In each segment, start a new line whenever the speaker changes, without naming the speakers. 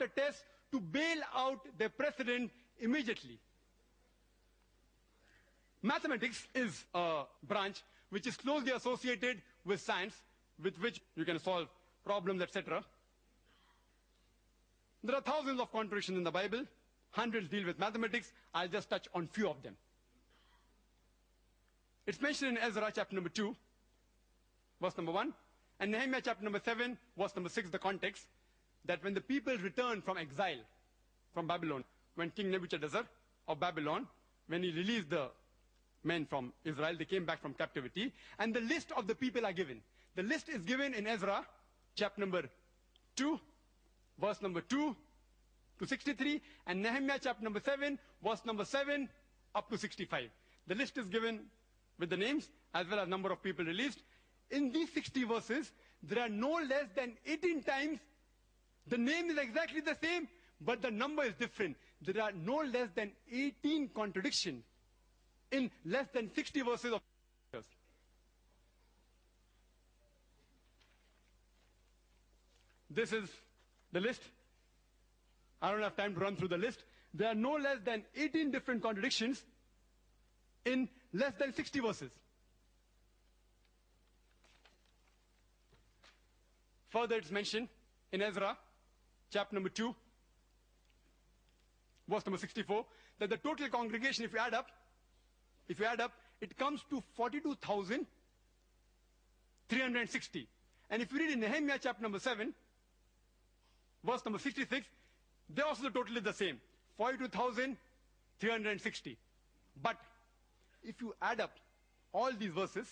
a test to bail out their president immediately. Mathematics is a branch which is closely associated with science, with which you can solve problems, etc. There are thousands of contradictions in the Bible. Hundreds deal with mathematics. I'll just touch on few of them. It's mentioned in Ezra chapter number 2, verse number 1, and Nehemiah chapter number 7, verse number 6, the context, that when the people returned from exile from Babylon, when King Nebuchadnezzar of Babylon, when he released the men from Israel, they came back from captivity, and the list of the people are given. The list is given in Ezra chapter number 2, verse number 2 to 63, and Nehemiah chapter number 7, verse number 7 up to 65. The list is given with the names as well as number of people released. In these 60 verses, there are no less than 18 times the name is exactly the same, but the number is different. There are no less than 18 contradictions in less than 60 verses of scriptures. This is the list. I don't have time to run through the list. There are no less than 18 different contradictions in less than 60 verses. Further, it's mentioned in Ezra, chapter number 2, verse number 64, that the total congregation, if you add up, it comes to 42,360. And if you read in Nehemiah chapter number 7, verse number 66, they also the total is the same, 42,360. But if you add up all these verses,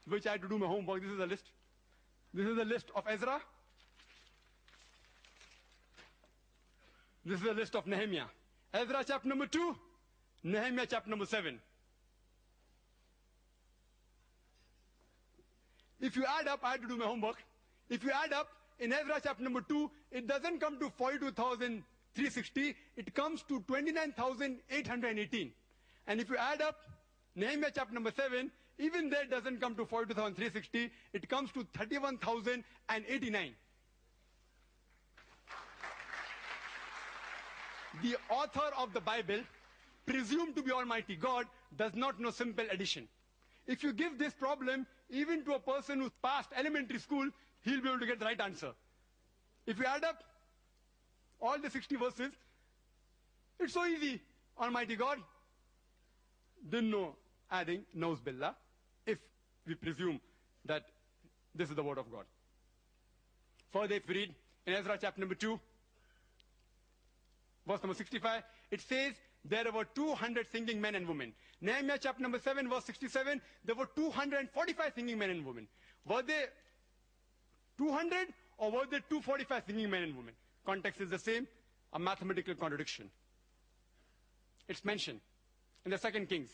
which I had to do my homework, this is a list. This is the list of Ezra. This is the list of Nehemiah. Ezra chapter number 2, Nehemiah chapter number 7. If you add up, I had to do my homework. If you add up, in Ezra chapter number 2, it doesn't come to 42,360, it comes to 29,818. And if you add up Nehemiah chapter number 7, even there it doesn't come to 42,360, it comes to 31,089. The author of the Bible, presumed to be Almighty God, does not know simple addition. If you give this problem even to a person who's passed elementary school, he'll be able to get the right answer. If you add up all the 60 verses, it's so easy. Almighty God didn't know adding, knows Billah, if we presume that this is the word of God. Further, if we read in Ezra chapter number 2, verse number 65, it says there were 200 singing men and women. Nehemiah chapter number 7, verse 67, there were 245 singing men and women. Were they 200 or were there 245 singing men and women? Context is the same, a mathematical contradiction. It's mentioned in the 2 Kings,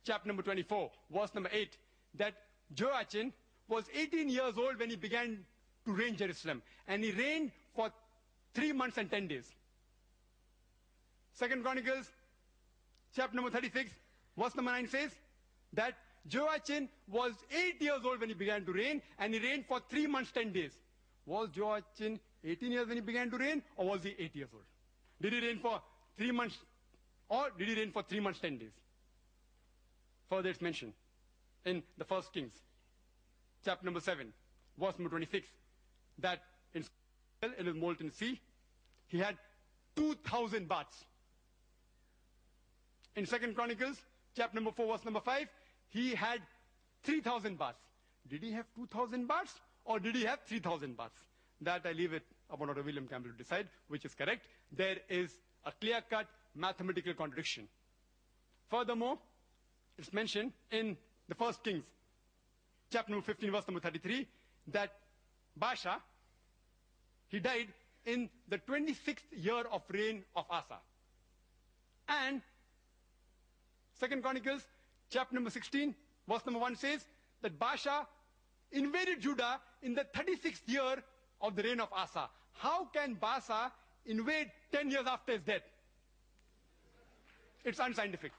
chapter number 24, verse number 8, that Joachim was 18 years old when he began to reign Jerusalem. And he reigned for 3 months and 10 days. 2 Chronicles, chapter number 36, verse number 9 says that Joachim was 8 years old when he began to reign, and he reigned for 3 months, 10 days. Was Joachim 18 years when he began to reign, or was he 8 years old? Did he reign for 3 months, or did he reign for 3 months, 10 days? Further, it's mentioned in the 1 Kings, chapter number 7, verse number 26, that in his molten sea, he had 2,000 baths. In 2 Chronicles, chapter number 4, verse number 5, he had 3,000 baths. Did he have 2,000 baths or did he have 3,000 baths? That I leave it upon Dr. William Campbell to decide which is correct. There is a clear-cut mathematical contradiction. Furthermore, it's mentioned in the 1 Kings, chapter number 15, verse number 33, that Baasha, he died in the 26th year of reign of Asa. And 2 Chronicles, chapter number 16, verse number 1 says that Baasha invaded Judah in the 36th year of the reign of Asa. How can Baasha invade 10 years after his death? It's unscientific.